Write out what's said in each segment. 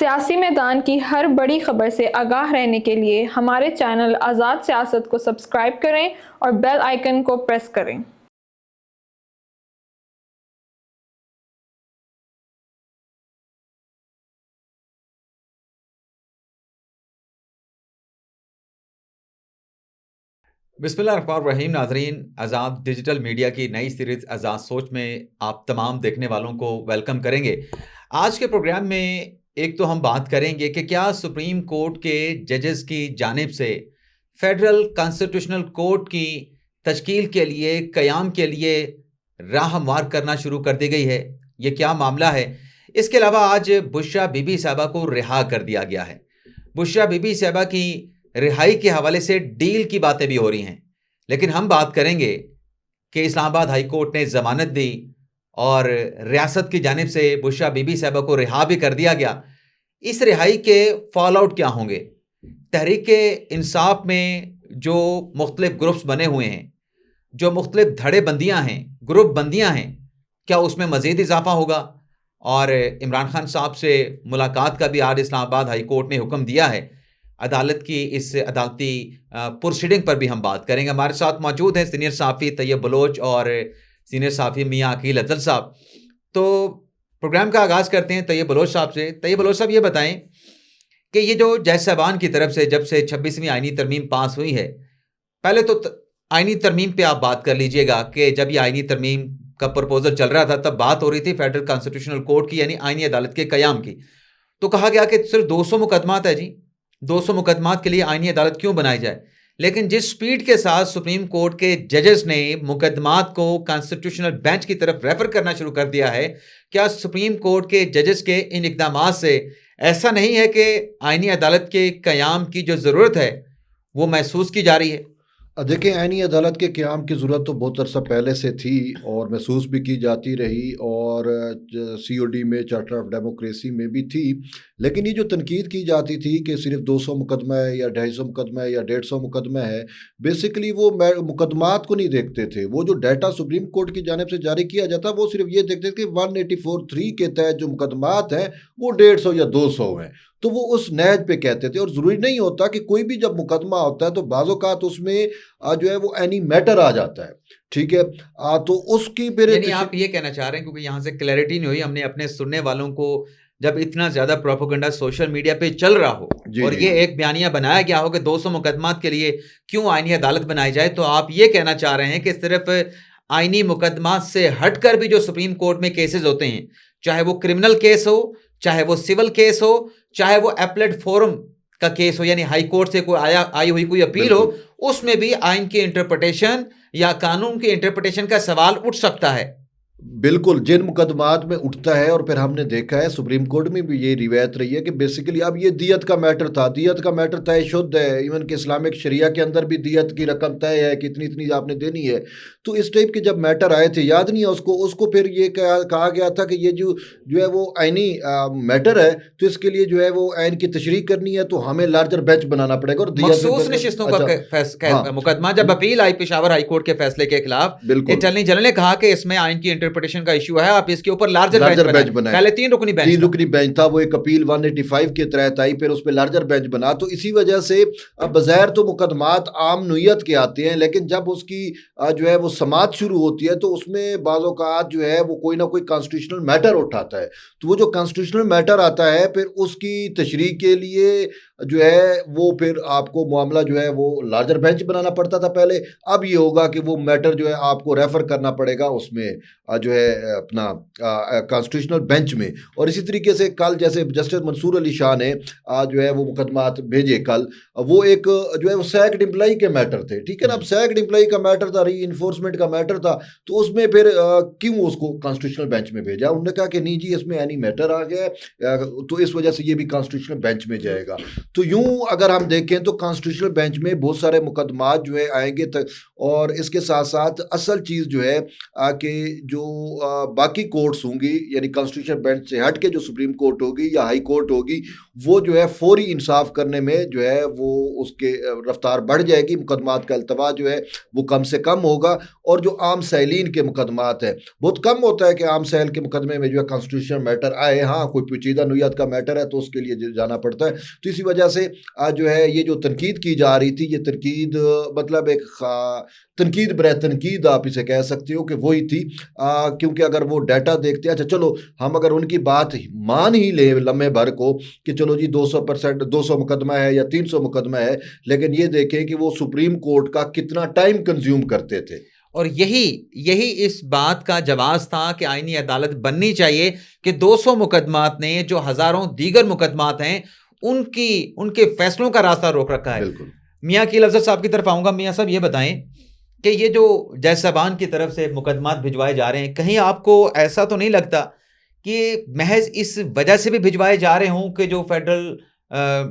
सियासी मैदान की हर बड़ी खबर से आगाह रहने के लिए हमारे चैनल आज़ाद सियासत को सब्सक्राइब करें और बेल आइकन को प्रेस करें। बिस्मिल्लाहिर्रहमानिर्रहीम। नाजरीन, आज़ाद डिजिटल मीडिया की नई सीरीज़ आज़ाद सोच में आप तमाम देखने वालों को वेलकम करेंगे। आज के प्रोग्राम में एक तो हम बात करेंगे कि क्या सुप्रीम कोर्ट के जजेस की जानिब से फेडरल कॉन्स्टिट्यूशनल कोर्ट की तश्कील के लिए, क़याम के लिए राह हमवार करना शुरू कर दी गई है। ये क्या मामला है? इसके अलावा आज बुशरा बीबी साहिबा को रिहा कर दिया गया है। बुशरा बीबी साहिबा की रिहाई के हवाले से डील की बातें भी हो रही हैं, लेकिन हम बात करेंगे कि इस्लामाबाद हाई कोर्ट ने जमानत दी और रियासत की जानिब से बुशरा बीबी साहिबा को रिहा भी कर दिया गया। इस रिहाई के फॉल आउट क्या होंगे? तहरीक इंसाफ में जो मुख्तलिफ ग्रुप्स बने हुए हैं, जो मुख्तलिफ धड़े बंदियाँ हैं, ग्रुप बंदियाँ हैं, क्या उसमें मज़ीद इजाफा होगा? और इमरान खान साहब से मुलाकात का भी आज इस्लामाबाद हाई कोर्ट ने हुक्म दिया है। अदालत की इस अदालती प्रोसीडिंग पर भी हम बात करेंगे। हमारे साथ मौजूद हैं सीनियर सहाफ़ी तैयब बलोच और सीनियर सहाफ़ी मियाँ अकील अफजल साहब। तो प्रोग्राम का आगाज़ करते हैं तैयब बलोच साहब से। तैयब बलोच साहब, ये बताएं कि ये जो जज साहबान की तरफ से जब से 26वीं आइनी तरमीम पास हुई है, पहले तो आइनी तरमीम पे आप बात कर लीजिएगा कि जब ये आइनी तरमीम का प्रपोजल चल रहा था तब बात हो रही थी फेडरल कॉन्स्टिट्यूशनल कोर्ट की, यानी आइनी अदालत के क़याम की। तो कहा गया कि सिर्फ 200 मुकदमात है जी, 200 मुकदमात के लिए आइनी अदालत क्यों बनाई जाए? लेकिन जिस स्पीड के साथ सुप्रीम कोर्ट के जजेस ने मुकदमात को कॉन्स्टिट्यूशनल बेंच की तरफ रेफर करना शुरू कर दिया है, क्या सुप्रीम कोर्ट के जजेस के इन इकदामात से ऐसा नहीं है कि आइनी अदालत के क़याम की जो ज़रूरत है वो महसूस की जा रही है? देखिए, आईनी अदालत के क़याम की ज़रूरत तो बहुत अरसा पहले से थी और महसूस भी की जाती रही और सीओडी में, चार्टर ऑफ डेमोक्रेसी में भी थी। लेकिन ये जो तनकीद की जाती थी कि सिर्फ 200 मुकदमा है या 250 मुकदमा है या 150 मुकदमा है, बेसिकली वो मुकदमात को नहीं देखते थे। वो जो डाटा सुप्रीम कोर्ट की जानिब से जारी किया जाता, वो सिर्फ ये देखते थे कि 184(3) के तहत जो मुकदमात हैं वो 150 या 200 हैं, तो वो उस नहज पे कहते थे। और ज़रूरी नहीं होता कि कोई भी जब मुकदमा होता है तो बाज़-औक़ात उसमें जो है वो एनी मैटर आ जाता है, ठीक है। तो उसकी फिर यानी आप ये कहना चाह रहे हैं, क्योंकि यहाँ से क्लैरिटी नहीं हुई, हमने अपने सुनने वालों को, जब इतना ज़्यादा प्रोपेगेंडा सोशल मीडिया पे चल रहा हो और ये एक बयानिया बनाया गया हो कि 200 मुकदमात के लिए क्यों आइनी अदालत बनाई जाए, तो आप ये कहना चाह रहे हैं कि सिर्फ आइनी मुकदमात से हटकर भी जो सुप्रीम कोर्ट में केसेस होते हैं, चाहे वो क्रिमिनल केस हो, चाहे वो सिविल केस हो, चाहे वो एपलेट फोरम का केस हो, यानी हाई कोर्ट से कोई आई हुई कोई अपील हो, उसमें भी आइन की इंटरप्रिटेशन या कानून की इंटरप्रिटेशन का सवाल उठ सकता है। बिल्कुल, जिन मुकदमात में उठता है, और फिर हमने देखा है सुप्रीम कोर्ट में भी ये रिवायत रही है कि बेसिकली अब ये दियत का मैटर था, दियत का मैटर तयशुद्ध है। इवन कि इस्लामिक शरिया के अंदर भी दियत की रकम तय है कि इतनी इतनी आपने देनी है। तो इस टाइप के जब मैटर आए थे, याद नहीं है उसको फिर ये कहा गया था कि ये जो है वो आइनी मैटर है, तो इसके लिए जो है वो आइन की तशरीह करनी है, तो हमें लार्जर बेंच बनाना पड़ेगा और मखसूस नशिस्तों का मुकदमा जब अपील आई पेशावर हाई कोर्ट के फैसले के खिलाफ, अटॉर्नी जनरल ने कहा कि इसमें आइन की इंटरप्रिटेशन का इशू है, आप इसके ऊपर लार्जर बेंच बनाए। पहले 3 रुकनी बेंच था, वो एक अपील 185 के तहत आई, फिर उस पर लार्जर बेंच बना। तो इसी वजह से बज़ाहिर तो मुकदमात आम नोयत के आते हैं, लेकिन जब उसकी जो है वो समात शुरू होती है तो उसमें बाज़ औक़ात जो है वो कोई ना कोई कॉन्स्टिट्यूशनल मैटर उठाता है। तो वो जो कॉन्स्टिट्यूशनल मैटर आता है, फिर उसकी तशरीह के लिए जो है वो फिर आपको मामला जो है वो लार्जर बेंच बनाना पड़ता था पहले। अब ये होगा कि वो मैटर जो है आपको रेफ़र करना पड़ेगा उसमें जो है अपना कॉन्स्टिट्यूशनल बेंच में। और इसी तरीके से कल जैसे जस्टिस मंसूर अली शाह ने जो है वो मुकदमात भेजे कल, वो एक जो है वो सैक्ड एम्प्लॉई के मैटर थे, ठीक है ना। अब सैक्ड एम्प्लॉई का मैटर था, री इन्फोर्समेंट का मैटर था, तो उसमें फिर क्यों उसको कॉन्स्टिट्यूशनल बेंच में भेजा? उन्होंने कहा कि नहीं जी, इसमें एनी मैटर आ गया है, तो इस वजह से ये भी कॉन्स्टिट्यूशनल बेंच में जाएगा। तो यूं अगर हम देखें तो कॉन्स्टिट्यूशनल बेंच में बहुत सारे मुकदमात जो है आएंगे और इसके साथ साथ असल चीज़ जो है कि जो बाकी कोर्ट्स होंगी, यानी कॉन्स्टिट्यूशन बेंच से हट के जो सुप्रीम कोर्ट होगी या हाई कोर्ट होगी, वो जो है फौरी इंसाफ करने में जो है वो उसके रफ्तार बढ़ जाएगी, मुकदमात का अल्तवा जो है वो कम से कम होगा। और जो आम सैलीन के मुकदमात है, बहुत कम होता है कि आम सैल के मुकदमे में जो है कॉन्स्टिट्यूशन मैटर आए, हाँ कोई पेचीदा नोयत का मैटर है तो उसके लिए जाना पड़ता है। तो इसी वजह से आज जो है ये जो तनकीद की जा रही थी, ये तनकीद मतलब एक तनकीद बर तनकीद आप इसे कह सकते हो कि वही थी, क्योंकि अगर वो डाटा देखते हैं, अच्छा चलो हम अगर उनकी बात मान ही ले लम्हे भर को कि चलो जी 200% 200 मुकदमा है या 300 मुकदमा है, लेकिन ये देखें कि वो सुप्रीम कोर्ट का कितना टाइम कंज्यूम करते थे। और यही इस बात का जवाब था कि आईनी अदालत बननी चाहिए कि 200 मुकदमात ने जो हजारों दीगर मुकदमात हैं उनके फैसलों का रास्ता रोक रखा है। बिल्कुल। मियां की लफ्ज़त साहब की तरफ आऊंगा। मियां साहब ये बताएं कि ये जो जज साहबान की तरफ से मुकदमात भिजवाए जा रहे हैं, कहीं आपको ऐसा तो नहीं लगता कि महज इस वजह से भी भिजवाए जा रहे हों कि जो फेडरल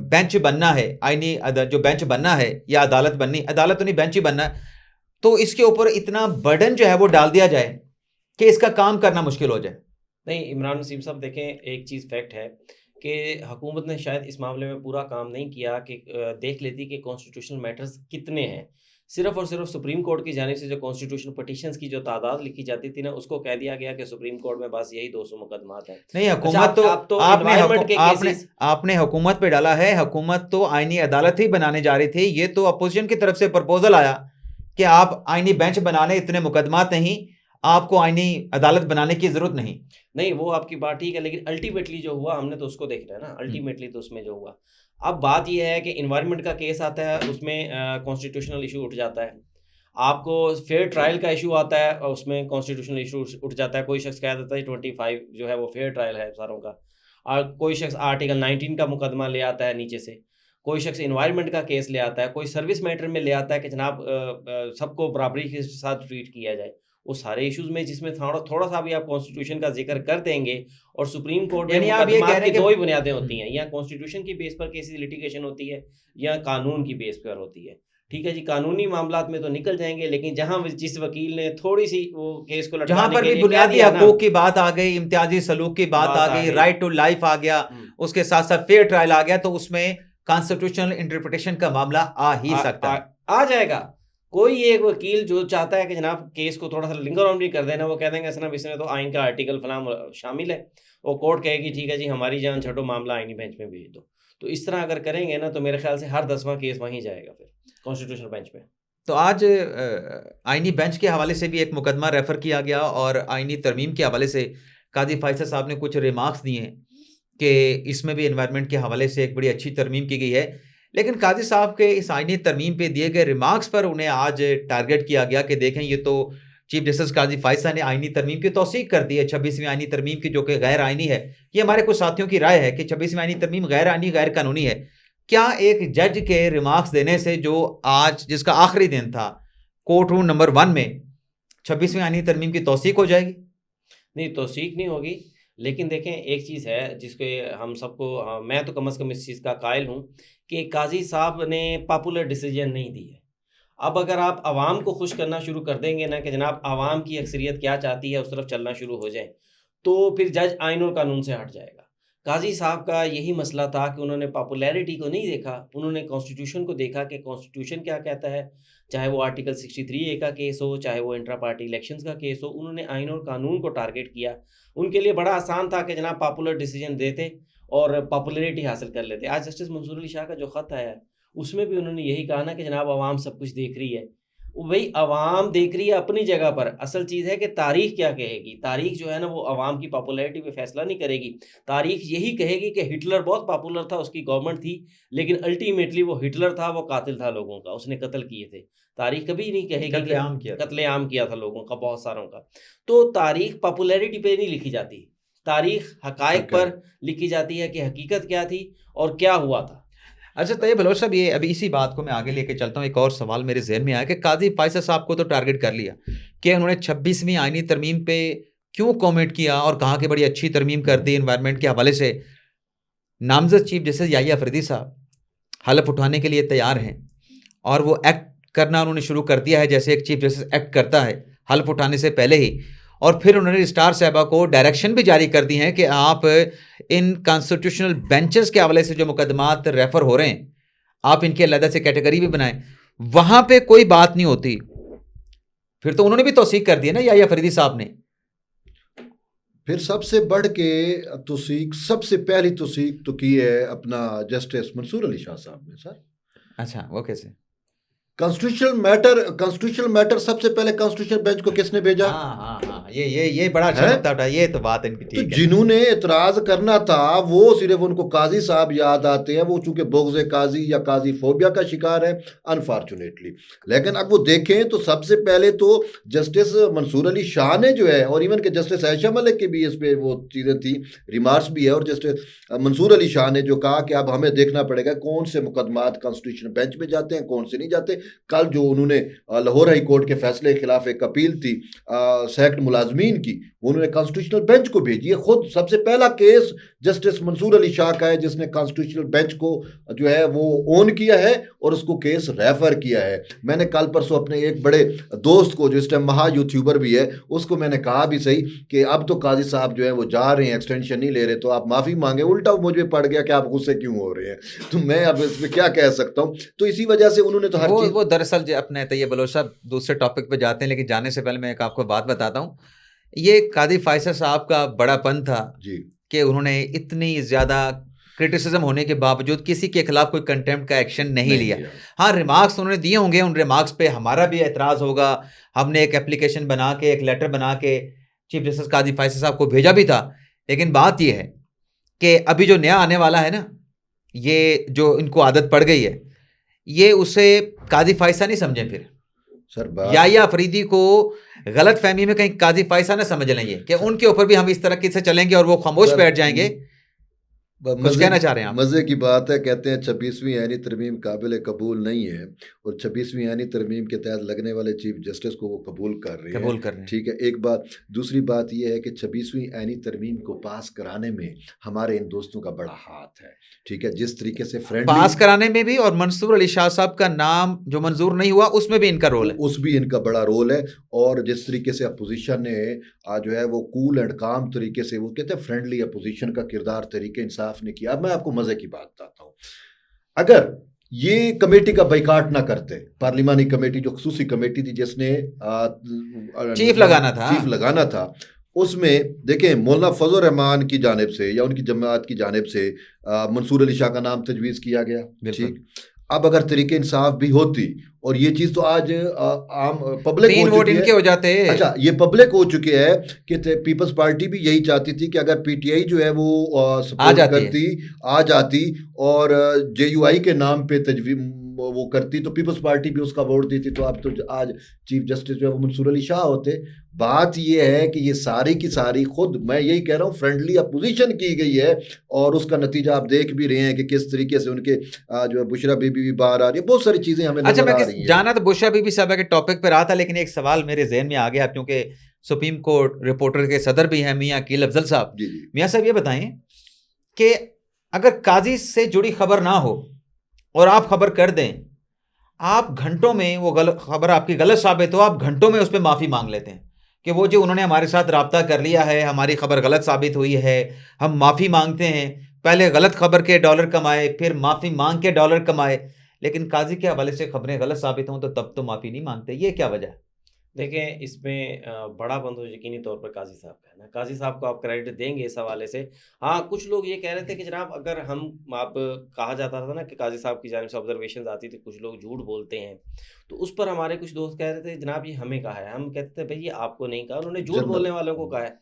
बेंच बनना है, आईनी जो बेंच बनना है या अदालत तो नहीं बेंच ही बनना है, तो इसके ऊपर इतना बर्डन जो है वो डाल दिया जाए कि इसका काम करना मुश्किल हो जाए? नहीं, इमरान नसीम साहब देखें, एक चीज़ फैक्ट है कि हुकूमत ने शायद इस मामले में पूरा काम नहीं किया कि देख लेती कि कॉन्स्टिट्यूशनल मैटर्स कितने हैं। सिर्फ और सिर्फ सुप्रीम कोर्ट की जानिब से जो कॉन्स्टिट्यूशन पटिशन्स की जो तादाद लिखी जाती थी ना, उसको कह दिया गया कि सुप्रीम कोर्ट में बस यही 200 मुकदमात हैं। नहीं, हुकूमत अच्छा, तो आप तो आपने environment के cases- आपने हुकूमत पे डाला है। हुकूमत तो आईनी अदालत ही बनाने जा रही थी। ये तो अपोजिशन की तरफ से प्रपोजल आया कि आप आईनी बेंच बना लें, इतने मुकदमात नहीं, आपको आईनी अदालत बनाने की जरूरत नहीं। नहीं, वो आपकी बात ठीक है, लेकिन अल्टीमेटली जो हुआ हमने तो उसको देखना है ना। अल्टीमेटली तो उसमें जो हुआ, अब बात यह है कि इन्वायरमेंट का केस आता है, उसमें कॉन्स्टिट्यूशनल इशू उठ जाता है। आपको फेयर ट्रायल का इशू आता है और उसमें कॉन्स्टिट्यूशनल इशू उठ जाता है। कोई शख्स कह देता है 25 जो है वो फेयर ट्रायल है सारों का, और कोई शख्स आर्टिकल 19 का मुकदमा ले आता है नीचे से, कोई शख्स इन्वायरमेंट का केस ले आता है, कोई सर्विस मैटर में ले आता है कि जनाब सबको बराबरी के साथ ट्रीट किया जाए। वो सारे इश्यूज में जिसमें थोड़ा सा भी आप कॉन्स्टिट्यूशन का जिक्र कर देंगे, और सुप्रीम कोर्ट में यानी आप ये कह मुकदमात रहे की हैं दो कि ही बुनियादें होती हैं, या कॉन्स्टिट्यूशन की बेस पर केसेस लिटिगेशन होती है या कानून की बेस पर होती है। ठीक है जी, कानूनी मामलात में तो निकल जाएंगे, लेकिन जहां जिस वकील ने थोड़ी सी वो केस को जहां लटकाने पर के भी लिए कह बुनियादी दिया ना, हकूक की बात आ गई, इम्तियाजी सलूक की बात आ गई, राइट टू लाइफ आ गया, उसके साथ साथ फेयर ट्रायल आ गया, तो उसमें कॉन्स्टिट्यूशनल इंटरप्रिटेशन का मामला आ ही सकता है। आ जाएगा। कोई एक वकील जो चाहता है कि जनाब केस को थोड़ा सा लिंगर ऑन भी कर देना, वो कह देंगे जनाब इसमें तो आइन का आर्टिकल फलाम शामिल है, वो कोर्ट कहेगी ठीक है जी हमारी जान छठो, मामला आईनी बेंच में भेज दो। तो इस तरह अगर करेंगे ना, तो मेरे ख्याल से हर 10वां केस वहीं जाएगा फिर कॉन्स्टिट्यूशनल बेंच पे। तो आज आईनी बेंच के हवाले से भी एक मुकदमा रेफर किया गया, और आईनी तरमीम के हवाले से काजी फैसल साहब ने कुछ रिमार्क्स दिए हैं कि इसमें भी एनवायरनमेंट के हवाले से एक बड़ी अच्छी तरमीम की गई है। लेकिन काजी साहब के इस आईनी तरमीम पे दिए गए रिमार्क्स पर उन्हें आज टारगेट किया गया कि देखें, ये तो चीफ जस्टिस काजी फैसल ने आईनी तरमीम की तौसीक कर दी है, 26वीं आईनी तरमीम की, जो कि गैर आईनी है। ये हमारे कुछ साथियों की राय है कि 26वीं आईनी तरमीम गैर आईनी, गैर कानूनी है। क्या एक जज के रिमार्क्स देने से, जो आज जिसका आखिरी दिन था, कोर्ट रूम नंबर 1 में 26वीं आईनी तरमीम की तौसीक हो जाएगी? नहीं, तौसीक नहीं होगी, लेकिन देखें एक चीज़ है जिसके हम सबको, मैं तो कम से कम इस चीज़ का कायल हूँ कि काजी साहब ने पॉपुलर डिसीजन नहीं दी है। अब अगर आप आवाम को खुश करना शुरू कर देंगे ना कि जनाब आवाम की अक्सरियत क्या चाहती है, उस तरफ चलना शुरू हो जाए, तो फिर जज आइन और कानून से हट जाएगा। काजी साहब का यही मसला था कि उन्होंने पॉपुलैरिटी को नहीं देखा, उन्होंने कॉन्स्टिट्यूशन को देखा कि कॉन्स्टिट्यूशन क्या कहता है, चाहे वो आर्टिकल 63A का केस हो, चाहे वो इंट्रा पार्टी इलेक्शंस का केस हो। उन्होंने आइन और कानून को टारगेट किया। उनके लिए बड़ा आसान था कि जनाब पॉपुलर डिसीजन देते और पॉपुलैरिटी हासिल कर लेते। आज जस्टिस मंसूर अली शाह का जो ख़त आया है, उसमें भी उन्होंने यही कहा ना कि जनाब आवाम सब कुछ देख रही है। वही आवाम देख रही है अपनी जगह पर, असल चीज़ है कि तारीख क्या कहेगी। तारीख जो है ना, वो आवाम की पॉपुलैरिटी पे फैसला नहीं करेगी। तारीख यही कहेगी कि हिटलर बहुत पॉपुलर था, उसकी गवर्नमेंट थी, लेकिन अल्टीमेटली वो हिटलर था, वो कातिल था लोगों का, उसने कत्ल किए थे। तारीख कभी नहीं कहेगी कत्लेआम किया था लोगों का, बहुत सारों का। तो तारीख पॉपुलैरिटी पे नहीं लिखी जाती, तारीख हकायक पर लिखी जाती है कि हकीकत क्या थी और क्या हुआ था। अच्छा तैयब बलोच साहब, ये अभी इसी बात को मैं आगे लेके चलता हूँ। एक और सवाल मेरे जहन में आया कि काजी फैसल साहब को तो टारगेट कर लिया कि उन्होंने 26वीं आईनी तरमीम पे क्यों कमेंट किया और कहा कि बड़ी अच्छी तरमीम कर दी एनवायरनमेंट के हवाले से। नामजद चीफ जस्टिस याहिया अफरीदी साहब हलफ उठाने के लिए तैयार हैं, और वो एक्ट करना उन्होंने शुरू कर दिया है, जैसे एक चीफ जस्टिस एक्ट करता है हलफ उठाने से पहले ही। और फिर उन्होंने स्टार साहबा को डायरेक्शन भी जारी कर दी है कि आप इन कॉन्स्टिट्यूशनल बेंचेस के हवाले से जो मुकदमात रेफर हो रहे हैं आप इनके अलग से कैटेगरी भी बनाएं, वहां पे कोई बात नहीं होती। फिर तो उन्होंने भी तौसीक कर दी है ना या अफरीदी साहब ने। फिर सबसे बढ़ के तौसीक, सबसे पहली तौसीक तो की है अपना जस्टिस मंसूर अली शाह साहब ने सर। अच्छा, वो कैसे? कॉन्स्टिट्यूशनल मैटर सबसे पहले कॉन्स्टिट्यूशनल बेंच को किसने भेजा? हाँ, ये बड़ा अच्छा है? नुक्ता उठा, ये तो बात इनकी तो ठीक है। जिन्होंने एतराज करना था वो सिर्फ उनको काजी साहब याद आते हैं, वो चूंकि बोगज़े काजी या काजी फोबिया का शिकार है अनफॉर्चुनेटली। लेकिन अब वो देखें तो सबसे पहले तो जस्टिस मंसूर अली शाह ने जो है, और इवन के जस्टिस आयशा मलिक के भी इस पे वो चीज़ें थी, रिमार्क्स भी है, और जस्टिस मंसूर अली शाह ने जो कहा कि अब हमें देखना पड़ेगा कौन से मुकदमात कॉन्स्टिट्यूशन बेंच में जाते हैं, कौन से नहीं जाते। कल जो उन्होंने लाहौर हाई कोर्ट के फैसले के खिलाफ एक अपील थी सैकड़ मुलाजमीन की, उन्होंने कॉन्स्टिट्यूशनल बेंच को भेजी है। खुद सबसे पहला केस जस्टिस मंसूर अली शाह का है जिसने कॉन्स्टिट्यूशनल बेंच को जो है वो ओन किया है और उसको केस रेफर किया है। मैंने कल परसों अपने एक बड़े दोस्त को जो इस टाइम महा यूट्यूबर भी है उसको मैंने कहा भी सही कि अब तो काजी साहब जो है वो जा रहे हैं, एक्सटेंशन नहीं ले रहे, तो आप माफ़ी मांगे। उल्टा मुझ पे पड़ गया कि आप गुस्से क्यों हो रहे हैं, तो मैं अब इसमें क्या कह सकता हूँ। तो इसी वजह से उन्होंने तो हर चीज़ वो दरअसल अपने तैयब बलोच साहब दूसरे टॉपिक पे जाते हैं, लेकिन जाने से पहले मैं एक आपको बात बताता हूँ। ये कादी फैसल साहब का बड़ापन था जी कि उन्होंने इतनी ज़्यादा क्रिटिसिज्म होने के बावजूद किसी के खिलाफ कोई कंटेम्प्ट का एक्शन नहीं लिया। हाँ, रिमार्क्स उन्होंने दिए होंगे, उन रिमार्क्स पे हमारा भी एतराज़ होगा। हमने एक एप्लीकेशन बना के, एक लेटर बना के चीफ जस्टिस कादी फैसल साहब को भेजा भी था। लेकिन बात यह है कि अभी जो नया आने वाला है ना, ये जो इनको आदत पड़ गई है, ये उसे कादी फैसल नहीं समझें फिर सर। या अफरीदी को गलत फहमी में कहीं काजी फैसल ना समझ लेंगे कि उनके ऊपर भी हम इस तरह से चलेंगे और वो खामोश बैठ जाएंगे। कुछ कहना चाह रहे हैं आप? मज़े की बात है, कहते हैं 26वीं आईनी तरमीम काबिल कबूल नहीं है और 26वीं आईनी तरमीम के तहत लगने वाले चीफ जस्टिस को वो कबूल कर रहे हैं। ठीक है, एक बात। दूसरी बात ये है कि 26वीं आईनी तरमीम को पास कराने में हमारे इन दोस्तों का बड़ा हाथ है। ठीक है, जिस तरीके से पास कराने में भी, और मंसूर अली शाह साहब का नाम जो मंजूर नहीं हुआ उसमें भी इनका रोल है, उस भी इनका बड़ा रोल है। और जिस तरीके से अपोजिशन ने जो है वो कूल एंड काम तरीके से, वो कहते हैं फ्रेंडली अपोजिशन का किरदार, तरीके इंसाफ ने किया। अब मैं आपको मजे की बात बताता हूँ, अगर ये कमेटी का बाइकाट ना करते, पार्लिमानी कमेटी जो खसूसी कमेटी थी जिसने चीफ लगाना था, उसमें देखें मौलाना फजल रहमान की जानिब से या उनकी जमात की जानिब से मंसूर अली शाह का नाम तजवीज़ किया गया। ठीक, अब अगर तरीके इंसाफ भी होती, और ये चीज़ तो आज आम पब्लिक हो जाते। अच्छा, ये पब्लिक हो चुके हैं कि पीपल्स पार्टी भी यही चाहती थी कि अगर पीटीआई जो है वो आ जाती और जेयूआई के नाम पे तजवीज़ वो करती तो पीपल्स पार्टी भी उसका वोट देती, तो अब तो आज चीफ जस्टिस जो है वो मंसूर अली शाह होते। बात ये है कि ये सारी की सारी खुद, मैं यही कह रहा हूँ, फ्रेंडली अपोजिशन की गई है और उसका नतीजा आप देख भी रहे हैं कि किस तरीके से उनके जो है बुशरा बीबी भी बाहर आ रही है, बहुत सारी चीज़ें हमें नजर आ रही हैं। जाना तो बुशरा बीबी साहब के टॉपिक पर रहा था, लेकिन एक सवाल मेरे जहन में आ गया क्योंकि सुप्रीम कोर्ट रिपोर्टर के सदर भी हैं मियाँ अकील अफजल साहब। मियाँ साहब ये बताएं कि अगर काजी से जुड़ी खबर ना हो और आप खबर कर दें, आप घंटों में वो खबर आपकी गलत साबित हो, आप घंटों में उस पर माफ़ी मांग लेते हैं कि वो जो उन्होंने हमारे साथ राब्ता कर लिया है, हमारी खबर गलत साबित हुई है, हम माफ़ी मांगते हैं। पहले गलत खबर के डॉलर कमाए, फिर माफ़ी मांग के डॉलर कमाए, लेकिन काजी के हवाले से खबरें गलत साबित हों तो तब तो माफ़ी नहीं मांगते। ये क्या वजह है? देखें, इसमें बड़ा बंदो यकीनी तौर पर काजी साहब का है ना। काजी साहब को आप क्रेडिट देंगे इस हवाले से। हाँ, कुछ लोग ये कह रहे थे कि जनाब अगर आप कहा जाता था ना कि काजी साहब की जानिब से ऑब्जर्वेशन आती थी, कुछ लोग झूठ बोलते हैं, तो उस पर हमारे कुछ दोस्त कह रहे थे जनाब ये हमें कहा है। हम कहते थे भाई ये आपको नहीं कहा, उन्होंने झूठ बोलने वालों को कहा है।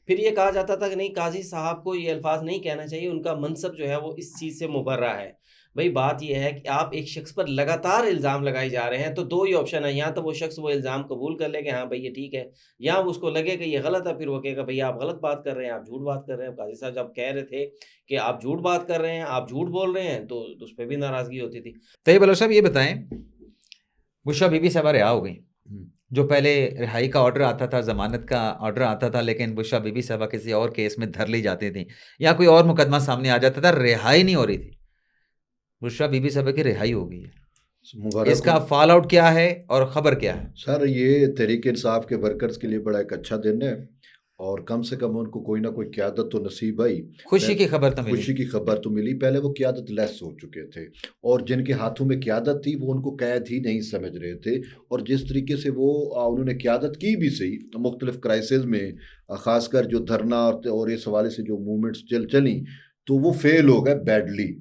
फिर ये कहा जाता था कि नहीं, काजी साहब को ये अल्फाज नहीं कहना चाहिए, उनका मनसब जो है वो इस चीज़ से मुबर्रा है। भाई बात यह है कि आप एक शख्स पर लगातार इल्ज़ाम लगाए जा रहे हैं, तो दो ही ऑप्शन है, या तो वो शख्स वो इल्ज़ाम कबूल कर ले कि हाँ भाई ये ठीक है, या उसको लगे कि ये गलत है, फिर वो कहेगा भैया आप गलत बात कर रहे हैं, आप झूठ बात कर रहे हैं। काजी साहब जब कह रहे थे कि आप झूठ बात कर रहे हैं, आप झूठ बोल रहे हैं, तो उस पर भी नाराज़गी होती थी। तैयब बलोच साहब ये बताएं, बुशरा बीबी साहब रिहा हो गई, जो पहले रिहाई का ऑर्डर आता था, ज़मानत का ऑर्डर आता था, लेकिन बुशरा बीबी साहब किसी और केस में धर ली जाती थी या कोई और मुकदमा सामने आ जाता था, रिहाई नहीं हो रही थी। बुशरा बीबी साहब की रिहाई हो गई है। मुबारक इसका हो। फॉल आउट क्या है और खबर क्या है? सर ये तहरीक इंसाफ के वर्कर्स के लिए बड़ा एक अच्छा दिन है और कम से कम उनको कोई ना कोई क़यादत तो नसीब आई। खुशी की खबर तो मिली। खुशी की खबर तो मिली। पहले वो क़यादत लेस हो चुके थे और जिनके हाथों में क़यादत थी वो उनको कैद ही नहीं समझ रहे थे और जिस तरीके से वो उन्होंने क़यादत की भी सही मुख्तलिफ क्राइसिस में, ख़ासकर जो धरना और इस हवाले से जो मूवमेंट्स चली तो वो फेल हो गए बैडली।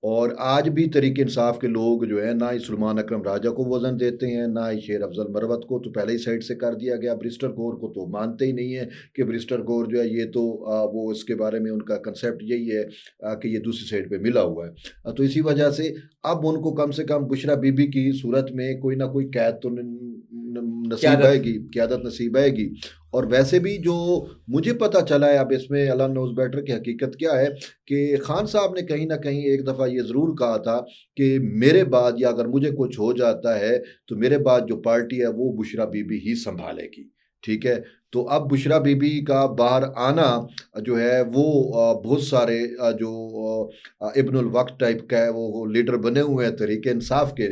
और आज भी तहरीक इंसाफ के लोग जो है ना ही सुलेमान अकरम राजा को वज़न देते हैं ना ही शेर अफजल मरवत को, तो पहले ही साइड से कर दिया गया। ब्रिस्टर गौर को तो मानते ही नहीं है कि ब्रिस्टर गौर जो है ये तो वो इसके बारे में उनका कंसेप्ट यही है कि ये दूसरी साइड पे मिला हुआ है। तो इसी वजह से अब उनको कम से कम बुशरा बीबी की सूरत में कोई ना कोई कैद तो नसीब आएगी, क़यादत नसीब आएगी। और वैसे भी जो मुझे पता चला है, अब इसमें अल्लाह नोज़ बेटर की हकीकत क्या है कि खान साहब ने कहीं ना कहीं एक दफ़ा ये ज़रूर कहा था कि मेरे बाद या अगर मुझे कुछ हो जाता है तो मेरे बाद जो पार्टी है वो बुशरा बीबी ही संभालेगी। ठीक है, तो अब बुशरा बीबी का बाहर आना जो है वो बहुत सारे जो इब्नुल वक्त टाइप का है वो लीडर बने हुए हैं तहरीक इंसाफ के,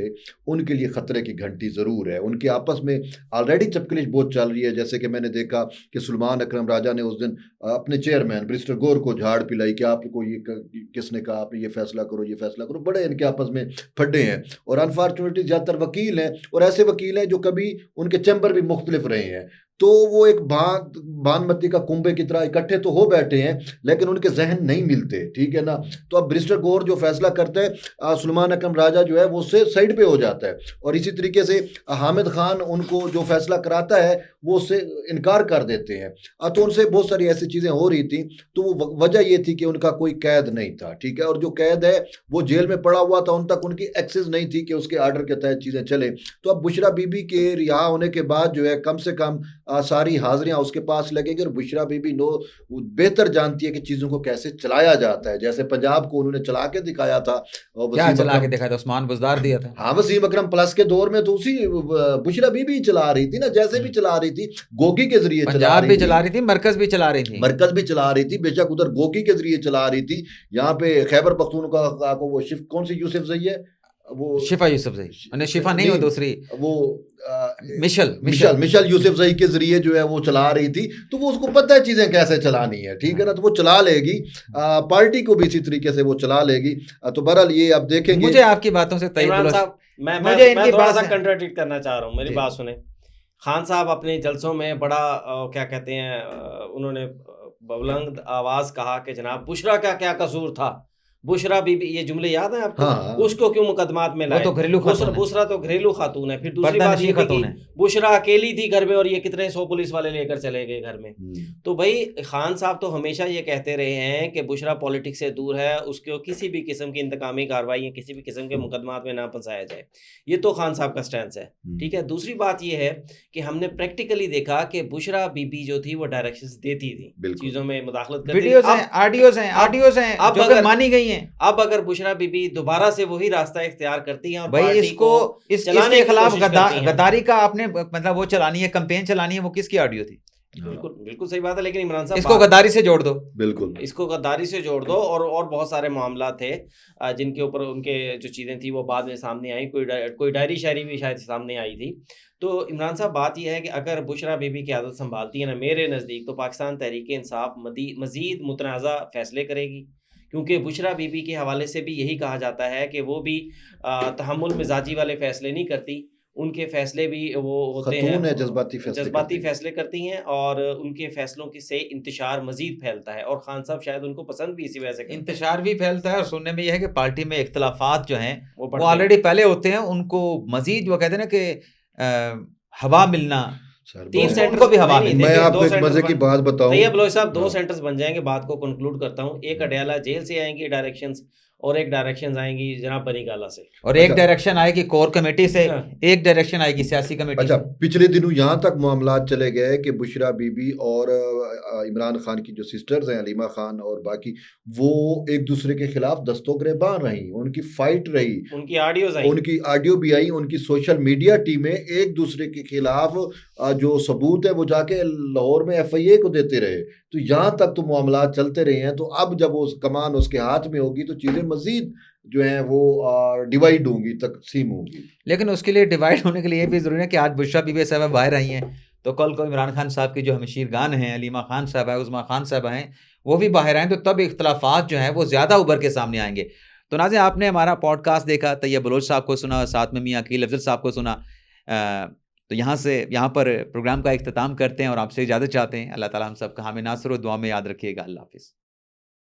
उनके लिए ख़तरे की घंटी ज़रूर है। उनके आपस में ऑलरेडी चपकलिश बहुत चल रही है। जैसे कि मैंने देखा कि सुलेमान अकरम राजा ने उस दिन अपने चेयरमैन ब्रिस्टर गौर को झाड़ पिलाई कि आपको ये किसने कहा, आपने ये फैसला करो, ये फैसला करो। बड़े इनके आपस में फड्डे हैं और अनफॉर्चुनेटली ज़्यादातर वकील हैं और ऐसे वकील हैं जो कभी उनके चैम्बर भी मुख्तलिफ रहे हैं, तो वो एक बानमती का कुंभे की तरह इकट्ठे तो हो बैठे हैं लेकिन उनके जहन नहीं मिलते। ठीक है ना, तो अब ब्रिस्टर गौर जो फैसला करता है सुलेमान अकरम राजा जो है वो उससे साइड पे हो जाता है और इसी तरीके से हामिद खान उनको जो फैसला कराता है वो उससे इनकार कर देते हैं। तो उनसे बहुत सारी ऐसी चीज़ें हो रही थी, तो वो वजह ये थी कि उनका कोई कैद नहीं था। ठीक है, और जो कैद है वो जेल में पड़ा हुआ था, उन तक उनकी एक्सेस नहीं थी कि उसके आर्डर के तहत चीज़ें चले। तो अब बुशरा बीबी के रिहा होने के बाद जो है कम से कम सारी हाजिरियां उसके पास लगेंगी और बुशरा बीबी बेहतर जानती है कि चीज़ों को कैसे चलाया जाता है। जैसे पंजाब को उन्होंने चला के दिखाया था, क्या चला के दिखाया था? उस्मान बुज़दार दिया था। हाँ, वसीम अकरम प्लस के दौर में तो उसी बुशरा बीबी चला रही थी ना, जैसे भी चला रही थी, गोगी के जरिए पंजाब भी चला रही थी, मरकज भी चला रही थी। मरकज भी चला रही थी, बेशक उधर गोगी के जरिए चला रही थी। यहाँ पे खैबर पख्तूनख्वा को वो कौन सी यूसुफ जई है, वो शिफा यूसुफ जई, शिफा नहीं, वो दूसरी वो मिशल यूसुफ जई के जरिए जो है वो चला रही थी। तो वो उसको पता है चीजें कैसे चलानी है। ठीक है ना, तो वो चला लेगी, पार्टी को भी इसी तरीके से वो चला लेगी। तो बहरहाल ये आप देखेंगे। मुझे आपकी बातों से इमरान साहब, मैं थोड़ा सा कंट्राडिक्ट करना चाह रहा हूँ, मेरी बात सुने। खान साहब अपने जलसों में बड़ा क्या कहते हैं, उन्होंने बुलंद आवाज कहा कि जनाब बुशरा का क्या कसूर था, बुशरा बीबी, ये जुमले याद है आपको? हाँ। उसको क्यों मुकदमात में लाए? वो तो घरेलू खातून है। बुशरा तो घरेलू खातून है। फिर दूसरी बात ये थी कि बुशरा अकेली थी घर में और ये कितने 100 पुलिस वाले लेकर चले गए घर में। तो भाई खान साहब तो हमेशा ये कहते रहे हैं कि बुशरा पॉलिटिक्स से दूर है, उसको किसी भी किस्म की इंतकामी कार्रवाई, किसी भी किस्म के मुकदमात में ना फंसाया जाए। ये तो खान साहब का स्टैंस है। ठीक है, दूसरी बात ये है कि हमने प्रैक्टिकली देखा कि बुशरा बीबी जो थी वो डायरेक्शंस देती थी, चीजों में मुदाखलत करती थी। ऑडियोज हैं जो कि मानी गई हैं। अब अगर बुशरा बीबी दोबारा से वही रास्ता इख्तियार करती हैं और भाई इसके खिलाफ गद्दारी का आपने मतलब वो चलानी है, कैंपेन चलानी है, वो किसकी ऑडियो थी? बिल्कुल सही बात है, लेकिन इमरान साहब इसको गद्दारी से जोड़ दो, बिल्कुल इसको गद्दारी से जोड़ दो। और बहुत सारे मामला थे जिनके ऊपर उनके जो चीज़ें थी वो बाद में सामने आई, कोई डायरी शायरी भी शायद सामने आई थी। तो इमरान साहब बात यह है कि अगर बुशरा बीबी की आदत संभालती है ना, मेरे नज़दीक तो पाकिस्तान तहरीक इंसाफ मज़ीद मुतनाज़ा फैसले करेगी, क्योंकि बुशरा बीबी के हवाले से भी यही कहा जाता है कि वो भी तहम्मुल मिजाजी वाले फैसले नहीं करती, उनके फैसले भी वो होते हैं जज्बाती फैसले करती हैं और उनके फैसलों की से इंतशार मजीद फैलता है। और खान साहब शायद उनको पसंद भी इसी वजह से इंतशार भी फैलता है। और सुनने में यह है कि पार्टी में इख्तलाफात जो हैं वो ऑलरेडी पहले होते हैं, उनको मजीद वो कहते हैं ना कि हवा मिलना, 3 सेंटर को भी हवा में। मैं आपको एक मजे की बात बताऊं, भैया बलोच साहब, 2 सेंटर्स बन जाएंगे, बात को कंक्लूड करता हूं। एक अडयाला जेल से आएंगी डायरेक्शंस और एक डायरेक्शन आएंगी जनाब बनीगाला से, और एक डायरेक्शन आएगी कोर कमेटी से, एक डायरेक्शन आएगी सियासी कमेटी। अच्छा, पिछले दिनों यहाँ तक मामला चले गए कि बुशरा बीबी और इमरान खान की जो सिस्टर्स हैं अलीमा खान और बाकी, वो एक दूसरे के खिलाफ दस्तों गिरबान रही, उनकी फाइट रही, उनकी ऑडियो भी आई, उनकी सोशल मीडिया टीमें एक दूसरे के खिलाफ जो सबूत है वो जाके लाहौर में FIA को देते रहे। तो यहाँ तक तो मामला चलते रहे हैं। तो अब जब वो कमान उसके हाथ में होगी तो चीज़ें मजीद जो है वो डिवाइड होंगी, तकसीम होंगी। लेकिन उसके लिए डिवाइड होने के लिए ये भी ज़रूरी है कि आज बुशरा बीबी साहबा बाहर आई हैं, तो कल को इमरान खान साहब की जो हमशीरगान हैं, अलीमा खान साहब है, उज़मा खान साहब हैं, वो भी बाहर आएँ, तो तब इख्तलाफात जो हैं वो ज़्यादा उभर के सामने आएंगे। तो नाज़रीन, आपने हमारा पॉडकास्ट देखा, तैयब बलोच साहब को सुना, साथ में मियाँ अकील अफजल साहब को सुना। तो यहाँ पर प्रोग्राम का इख्तिताम करते हैं और आपसे इजाज़त चाहते हैं। अल्लाह ताला हम सब का हामी नासर और दुआ में याद रखिएगा। अल्लाह हाफ़िज़।